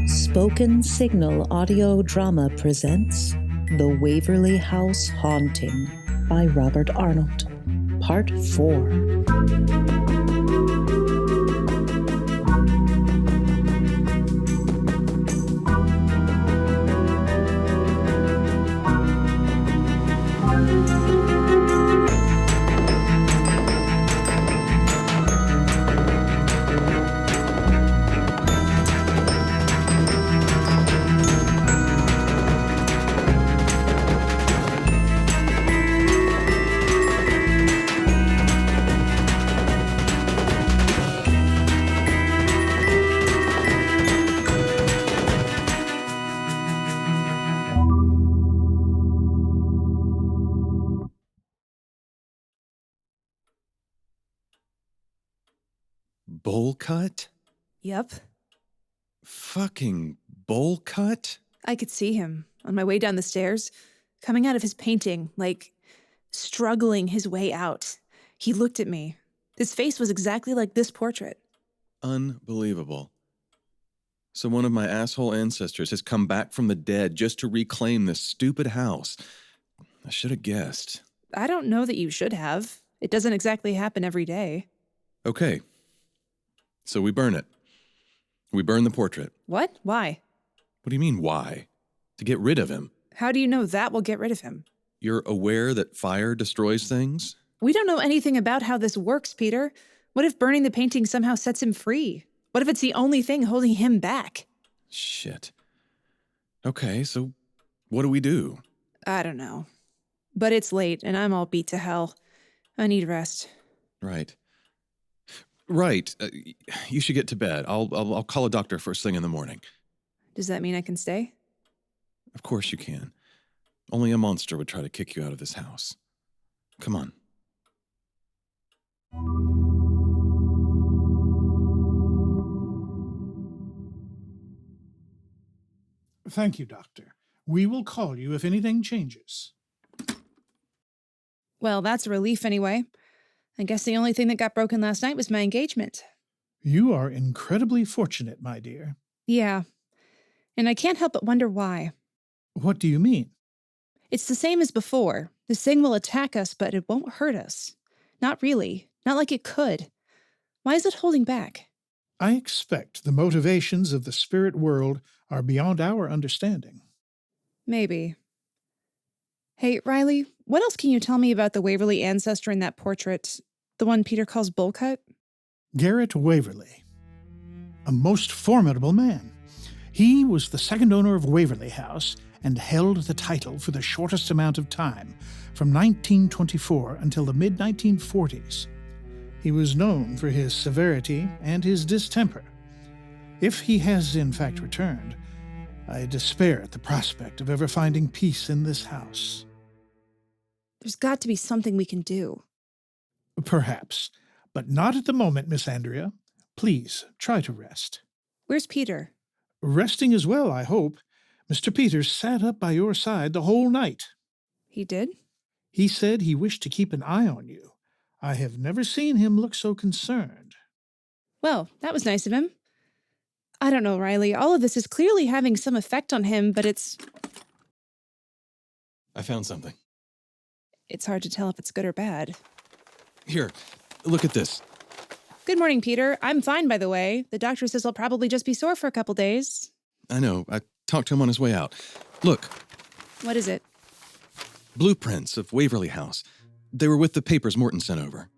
Spoken Signal Audio Drama presents The Waverly House Haunting by Robert Arnold, Part 4. Bowl cut? Yep. Fucking bowl cut? I could see him on my way down the stairs, coming out of his painting, like struggling his way out. He looked at me. His face was exactly like this portrait. Unbelievable. So one of my asshole ancestors has come back from the dead just to reclaim this stupid house. I should have guessed. I don't know that you should have. It doesn't exactly happen every day. Okay. So we burn it. We burn the portrait. What? Why? What do you mean, why? To get rid of him. How do you know that will get rid of him? You're aware that fire destroys things? We don't know anything about how this works, Peter. What if burning the painting somehow sets him free? What if it's the only thing holding him back? Shit. Okay, so what do we do? I don't know. But it's late, and I'm all beat to hell. I need rest. Right. You should get to bed. I'll call a doctor first thing in the morning. Does that mean I can stay? Of course you can. Only a monster would try to kick you out of this house. Come on. Thank you, Doctor. We will call you if anything changes. Well, that's a relief anyway. I guess the only thing that got broken last night was my engagement. You are incredibly fortunate, my dear. Yeah. And I can't help but wonder why. What do you mean? It's the same as before. This thing will attack us, but it won't hurt us. Not really. Not like it could. Why is it holding back? I expect the motivations of the spirit world are beyond our understanding. Maybe. Hey, Riley, what else can you tell me about the Waverly ancestor in that portrait? The one Peter calls Bullcut? Garrett Waverly. A most formidable man. He was the second owner of Waverly House and held the title for the shortest amount of time, from 1924 until the mid-1940s. He was known for his severity and his distemper. If he has in fact returned, I despair at the prospect of ever finding peace in this house. There's got to be something we can do. Perhaps, but not at the moment, Miss Andrea. Please, try to rest. Where's Peter? Resting as well, I hope. Mr. Peters sat up by your side the whole night. He did? He said he wished to keep an eye on you. I have never seen him look so concerned. Well, that was nice of him. I don't know, Riley. All of this is clearly having some effect on him, but it's I found something. hard to tell if it's good or bad. Here, look at this. Good morning, Peter. I'm fine, by the way. The doctor says I'll probably just be sore for a couple days. I know. I talked to him on his way out. Look. What is it? Blueprints of Waverly House. They were with the papers Morton sent over.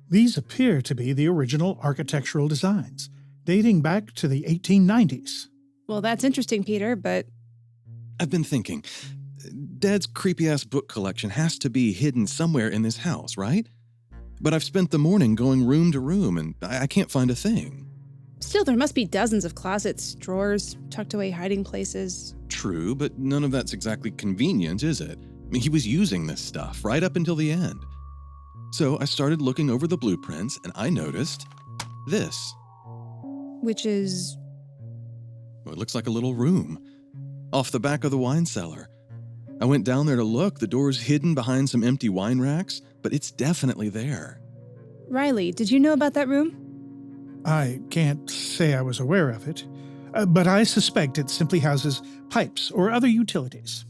These appear to be the original architectural designs, dating back to the 1890s. Well, that's interesting, Peter, but I've been thinking. Dad's creepy-ass book collection has to be hidden somewhere in this house, right? But I've spent the morning going room to room, and I can't find a thing. still there must be dozens of closets, drawers, tucked away hiding places. True, but none of that's exactly convenient, is it? I mean, he was using this stuff right up until the end. So I started looking over the blueprints, and I noticed this. Which is... Well, it looks like a little room, off the back of the wine cellar. I went down there to look. The door's hidden behind some empty wine racks. but it's definitely there. Riley, did you know about that room? I can't say I was aware of it, but I suspect it simply houses pipes or other utilities.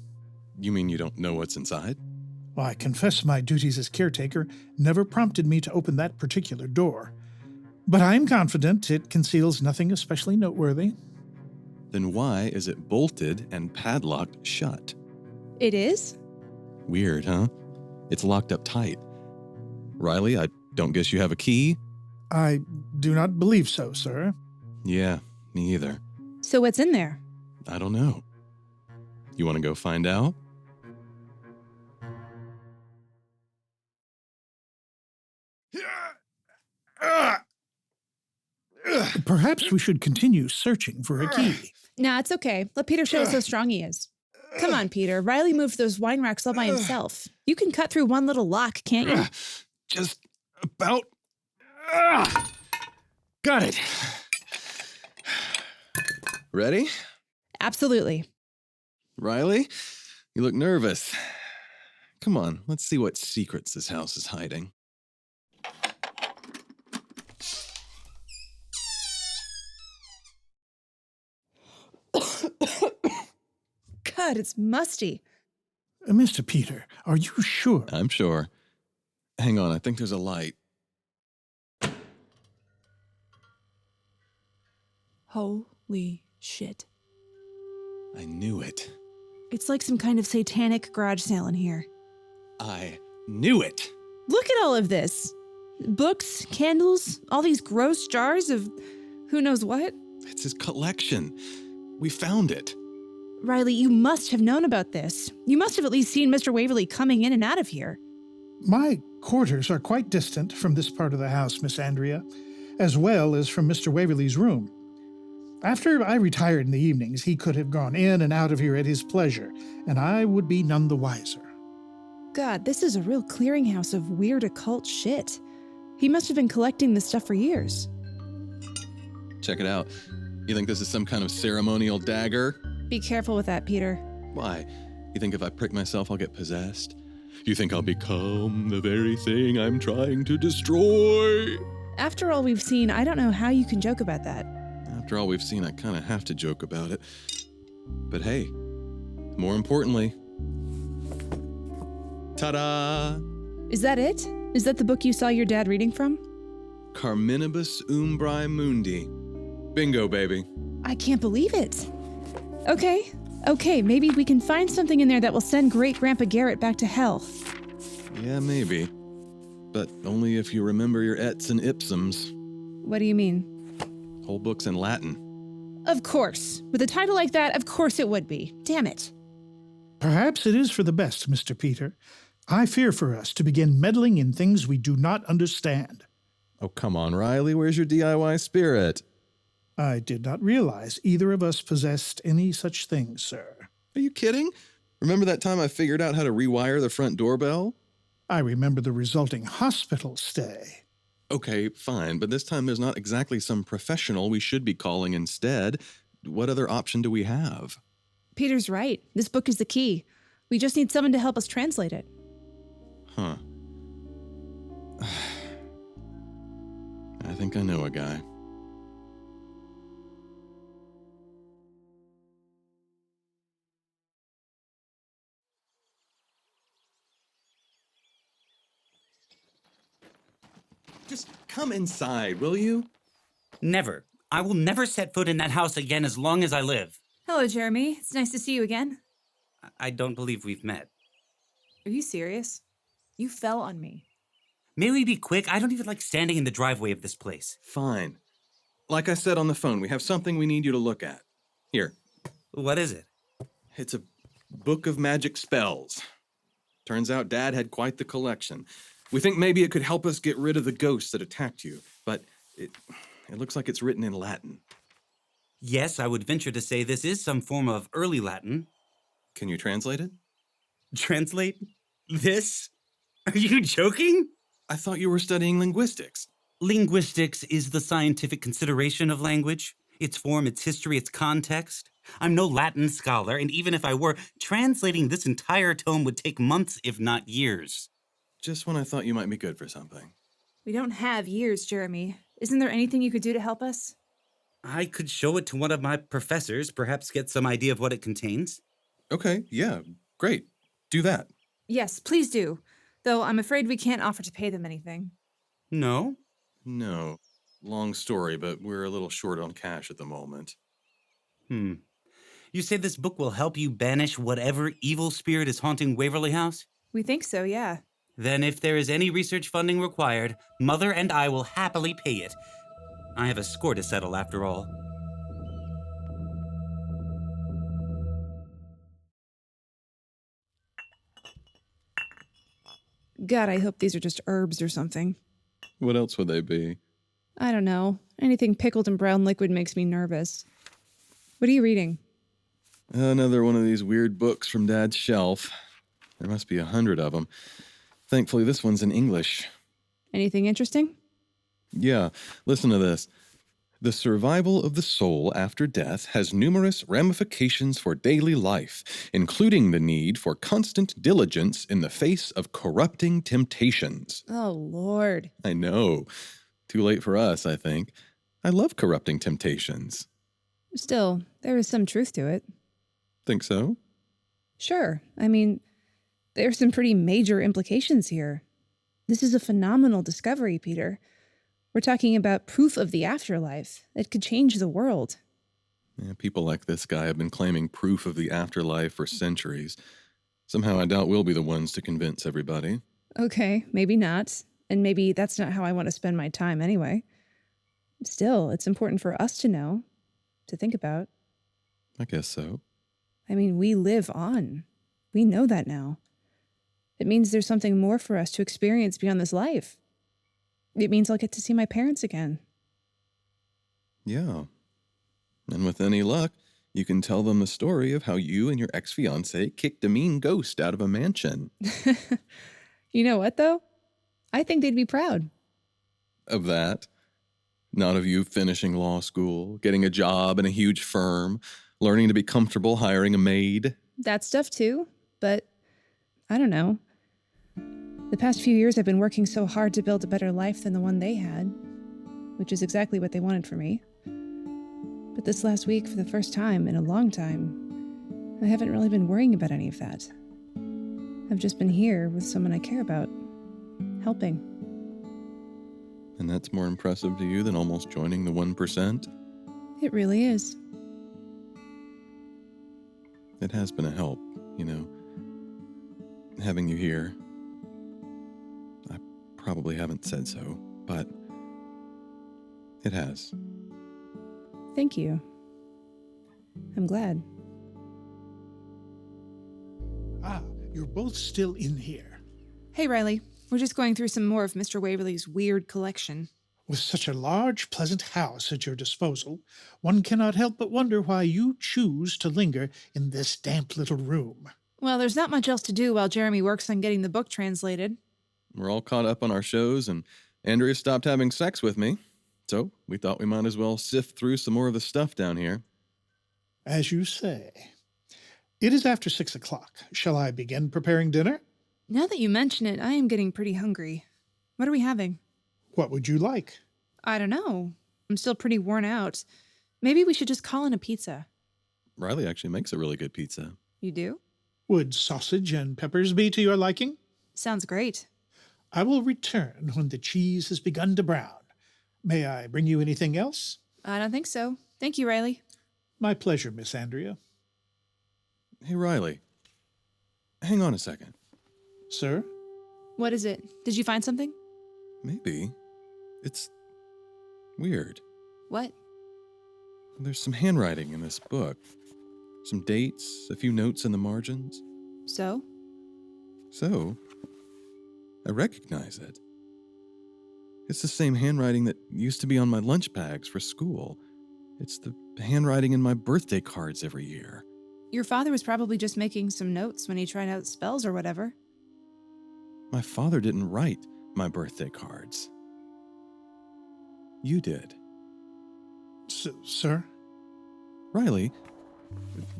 You mean you don't know what's inside? I confess my duties as caretaker never prompted me to open that particular door, but I am confident it conceals nothing especially noteworthy. Then why is it bolted and padlocked shut? It is? Weird, huh? It's locked up tight. Riley, I don't guess you have a key? I do not believe so, sir. Yeah, me either. So what's in there? I don't know. You want to go find out? Perhaps we should continue searching for a key. Nah, it's okay. Let Peter show us how strong he is. Come on, Peter. Riley moved those wine racks all by himself. You can cut through one little lock, can't you? Just about. Got it. Ready? Absolutely. Riley, you look nervous. Come on, let's see what secrets this house is hiding. God, it's musty. Mr. Peter, are you sure? I'm sure. Hang on, I think there's a light. Holy shit. I knew it. It's like some kind of satanic garage sale in here. I knew it. Look at all of this. Books, candles, all these gross jars of who knows what. It's his collection. We found it. Riley, you must have known about this. You must have at least seen Mr. Waverly coming in and out of here. My quarters are quite distant from this part of the house, Miss Andrea, as well as from Mr. Waverly's room. After I retired in the evenings, he could have gone in and out of here at his pleasure, and I would be none the wiser. God, this is a real clearinghouse of weird occult shit. He must have been collecting this stuff for years. Check it out. You think this is some kind of ceremonial dagger? Be careful with that, Peter. Why? You think if I prick myself, I'll get possessed? You think I'll become the very thing I'm trying to destroy? After all we've seen, I don't know how you can joke about that. After all we've seen, I kind of have to joke about it. But hey, more importantly, ta-da! Is that it? Is that the book you saw your dad reading from? Carminibus Umbrae Mundi. Bingo, baby. I can't believe it. Okay, maybe we can find something in there that will send Great-Grandpa Garrett back to hell. Yeah, maybe. But only if you remember your ets and ipsums. What do you mean? Whole book's in Latin. Of course. With a title like that, of course it would be. Damn it. Perhaps it is for the best, Mr. Peter. I fear for us to begin meddling in things we do not understand. Oh, come on, Riley. Where's your DIY spirit? I did not realize either of us possessed any such thing, sir. Are you kidding? Remember that time I figured out how to rewire the front doorbell? I remember the resulting hospital stay. Okay, fine, but this time there's not exactly some professional we should be calling instead. What other option do we have? Peter's right. This book is the key. We just need someone to help us translate it. Huh. I think I know a guy. Just come inside, will you? Never. I will never set foot in that house again as long as I live. Hello, Jeremy. It's nice to see you again. I don't believe we've met. Are you serious? You fell on me. May we be quick? I don't even like standing in the driveway of this place. Fine. Like I said on the phone, we have something we need you to look at. Here. What is it? It's a book of magic spells. Turns out Dad had quite the collection. We think maybe it could help us get rid of the ghosts that attacked you, but it looks like it's written in Latin. Yes, I would venture to say this is some form of early Latin. Can you translate it? Translate? This? Are you joking? I thought you were studying linguistics. Linguistics is the scientific consideration of language, its form, its history, its context. I'm no Latin scholar, and even if I were, translating this entire tome would take months, if not years. just when I thought you might be good for something. We don't have years, Jeremy. Isn't there anything you could do to help us? I could show it to one of my professors, perhaps get some idea of what it contains. Okay, yeah, great. Do that. Yes, please do. Though I'm afraid we can't offer to pay them anything. No? No. Long story, but we're a little short on cash at the moment. You say this book will help you banish whatever evil spirit is haunting Waverly House? We think so, yeah. Then if there is any research funding required, Mother and I will happily pay it. I have a score to settle after all. God, I hope these are just herbs or something. What else would they be? I don't know. Anything pickled in brown liquid makes me nervous. What are you reading? Another one of these weird books from Dad's shelf. There must be 100 of them. Thankfully, this one's in English. Anything interesting? Yeah, listen to this. The survival of the soul after death has numerous ramifications for daily life, including the need for constant diligence in the face of corrupting temptations. Oh, Lord. I know. Too late for us, I think. I love corrupting temptations. Still, there is some truth to it. Think so? Sure. I mean, there's some pretty major implications here. This is a phenomenal discovery, Peter. We're talking about proof of the afterlife that could change the world. Yeah, people like this guy have been claiming proof of the afterlife for centuries. Somehow I doubt we'll be the ones to convince everybody. Okay, maybe not. And maybe that's not how I want to spend my time anyway. Still, it's important for us to know, to think about. I guess so. I mean, we live on. We know that now. It means there's something more for us to experience beyond this life. It means I'll get to see my parents again. Yeah. And with any luck, you can tell them the story of how you and your ex-fiancé kicked a mean ghost out of a mansion. You know what, though? I think they'd be proud. Of that. Not of you finishing law school, getting a job in a huge firm, learning to be comfortable hiring a maid. That stuff too, but I don't know. The past few years I've been working so hard to build a better life than the one they had, which is exactly what they wanted for me. But this last week, for the first time in a long time, I haven't really been worrying about any of that. I've just been here with someone I care about, helping. And that's more impressive to you than almost joining the 1%? It really is. It has been a help, you know, having you here. I probably haven't said so, but it has. Thank you. I'm glad. Ah, you're both still in here. Hey, Riley. We're just going through some more of Mr. Waverly's weird collection. With such a large, pleasant house at your disposal, one cannot help but wonder why you choose to linger in this damp little room. Well, there's not much else to do while Jeremy works on getting the book translated. We're all caught up on our shows, and Andrea stopped having sex with me. So we thought we might as well sift through some more of the stuff down here. As you say. It is after 6 o'clock. Shall I begin preparing dinner? Now that you mention it, I am getting pretty hungry. What are we having? What would you like? I don't know. I'm still pretty worn out. Maybe we should just call in a pizza. Riley actually makes a really good pizza. You do? Would sausage and peppers be to your liking? Sounds great. I will return when the cheese has begun to brown. May I bring you anything else? I don't think so. Thank you, Riley. My pleasure, Miss Andrea. Hey, Riley. Hang on a second. Sir? What is it? Did you find something? Maybe. It's weird. What? There's some handwriting in this book. Some dates, a few notes in the margins. So? So, I recognize it. It's the same handwriting that used to be on my lunch bags for school. It's the handwriting in my birthday cards every year. Your father was probably just making some notes when he tried out spells or whatever. My father didn't write my birthday cards. You did. Sir? Riley,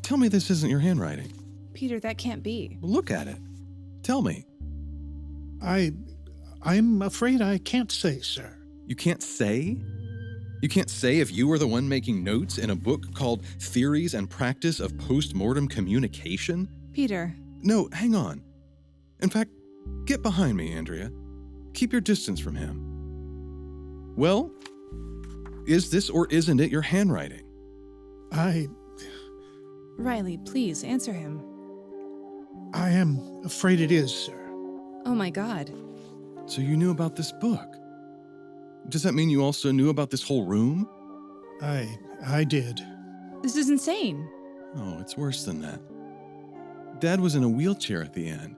tell me this isn't your handwriting. Peter, that can't be. Look at it. Tell me. I'm afraid I can't say, sir. You can't say? You can't say if you were the one making notes in a book called Theories and Practice of Post-Mortem Communication? Peter. No, hang on. In fact, get behind me, Andrea. Keep your distance from him. Well, is this or isn't it your handwriting? Riley, please answer him. I am afraid it is, sir. Oh my God. So you knew about this book? Does that mean you also knew about this whole room? I did. This is insane. Oh, it's worse than that. Dad was in a wheelchair at the end.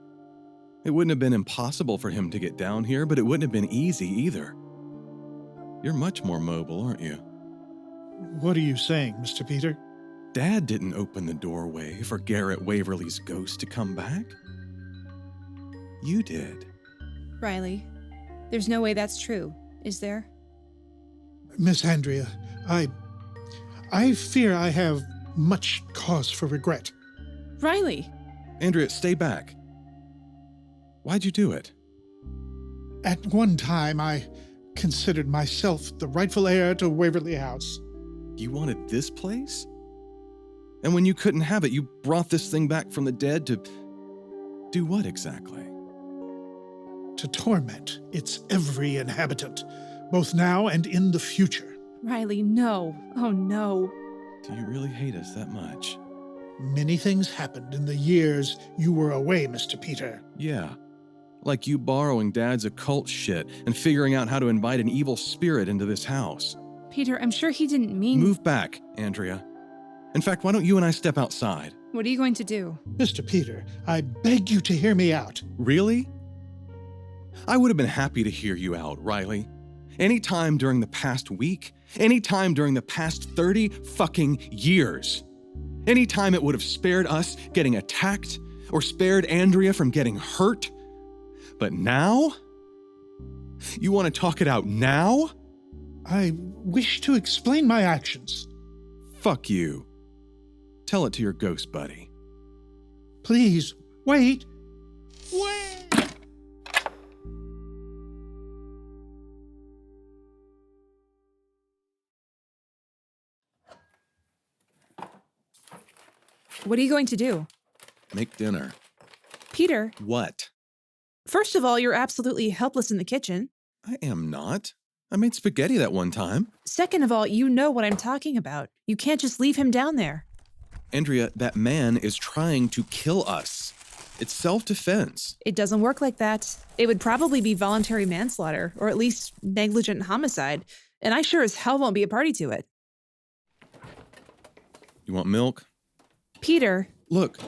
It wouldn't have been impossible for him to get down here, but it wouldn't have been easy either. You're much more mobile, aren't you? What are you saying, Mr. Peter? Dad didn't open the doorway for Garrett Waverly's ghost to come back. You did. Riley, there's no way that's true, is there? Miss Andrea, I fear I have much cause for regret. Riley! Andrea, stay back. Why'd you do it? At one time, I considered myself the rightful heir to Waverly House. You wanted this place? And when you couldn't have it, you brought this thing back from the dead to do what exactly? To torment its every inhabitant, both now and in the future. Riley, no. Oh no. Do you really hate us that much? Many things happened in the years you were away, Mr. Peter. Yeah. Like you borrowing Dad's occult shit and figuring out how to invite an evil spirit into this house. Peter, I'm sure he didn't mean... Move back, Andrea. In fact, why don't you and I step outside? What are you going to do? Mr. Peter, I beg you to hear me out. Really? I would have been happy to hear you out, Riley. Any time during the past week, any time during the past 30 fucking years. Any time it would have spared us getting attacked or spared Andrea from getting hurt. But now? You want to talk it out now? I wish to explain my actions. Fuck you. Tell it to your ghost buddy. Please, wait. Wait! What are you going to do? Make dinner. Peter, What? first of all, you're absolutely helpless in the kitchen. I am not. I made spaghetti that one time. Second of all, you know what I'm talking about. You can't just leave him down there. Andrea, that man is trying to kill us. It's self-defense. It doesn't work like that. It would probably be voluntary manslaughter, or at least negligent homicide, and I sure as hell won't be a party to it. You want milk? Peter, Look,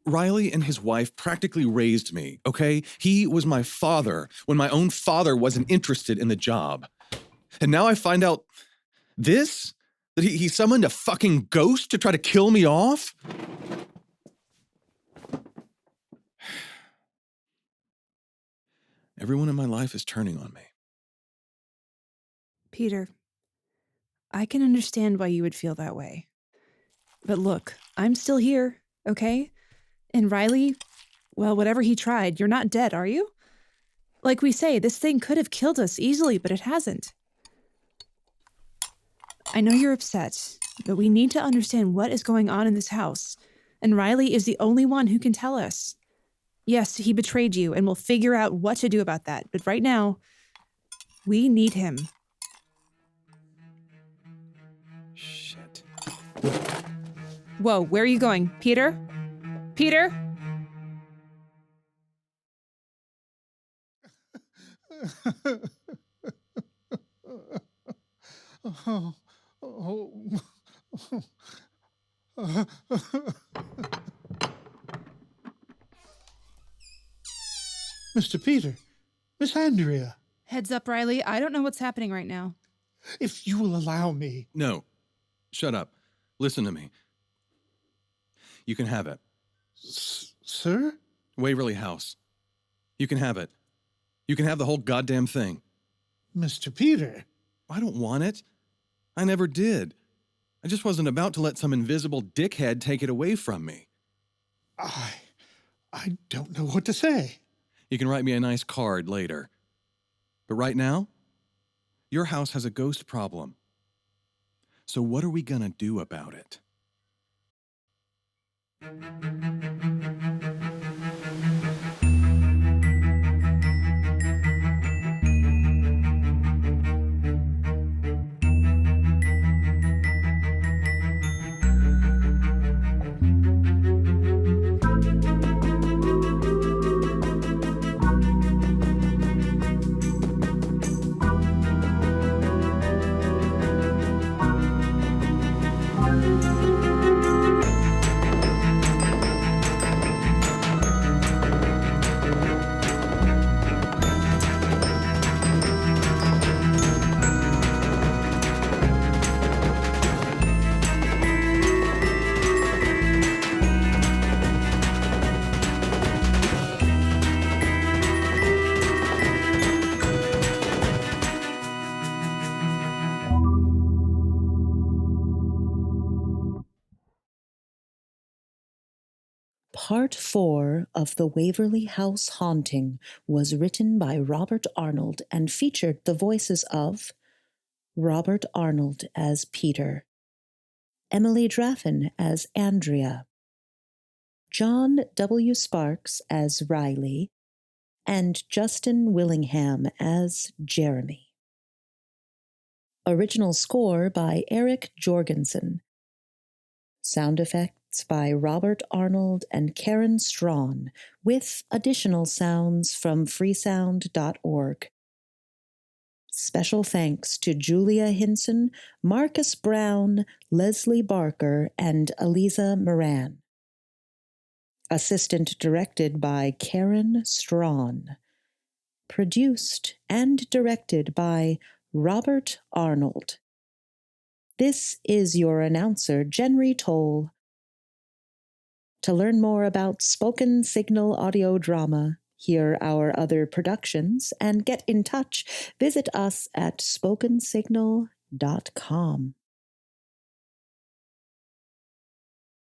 Riley and his wife practically raised me, okay? He was my father when my own father wasn't interested in the job. And now I find out this? That he summoned a fucking ghost to try to kill me off? Everyone in my life is turning on me. Peter, I can understand why you would feel that way. But look, I'm still here, okay? And Riley, well, whatever he tried, you're not dead, are you? Like we say, this thing could have killed us easily, but it hasn't. I know you're upset, but we need to understand what is going on in this house, and Riley is the only one who can tell us. Yes, he betrayed you, and we'll figure out what to do about that, but right now, we need him. Shit. Whoa, where are you going? Peter? Peter? Mr. Peter, Miss Andrea, Heads up, Riley. I don't know what's happening right now. if you will allow me. No. Shut up. Listen to me. You can have it. Sir? Waverly House. You can have it. You can have the whole goddamn thing. Mr. Peter. I don't want it. I never did. I just wasn't about to let some invisible dickhead take it away from me. I don't know what to say. You can write me a nice card later. But right now, your house has a ghost problem. So what are we gonna do about it? Part 4 of The Waverly House Haunting was written by Robert Arnold and featured the voices of Robert Arnold as Peter, Emily Draffen as Andrea, Jon W. Sparks as Riley, and Justin Willingham as Jeremy. Original score by Erik Jourgensen. Sound effects by Robert Arnold and Karen Strawn, with additional sounds from freesound.org. Special thanks to Julia Hinson, Marques Brown, Leslie Barker, and Aliza Moran. Assistant directed by Karen Strawn. Produced and directed by Robert Arnold. This is your announcer, Jenry Towle. To learn more about spoken signal audio drama, hear our other productions, and get in touch, visit us at spokensignal.com.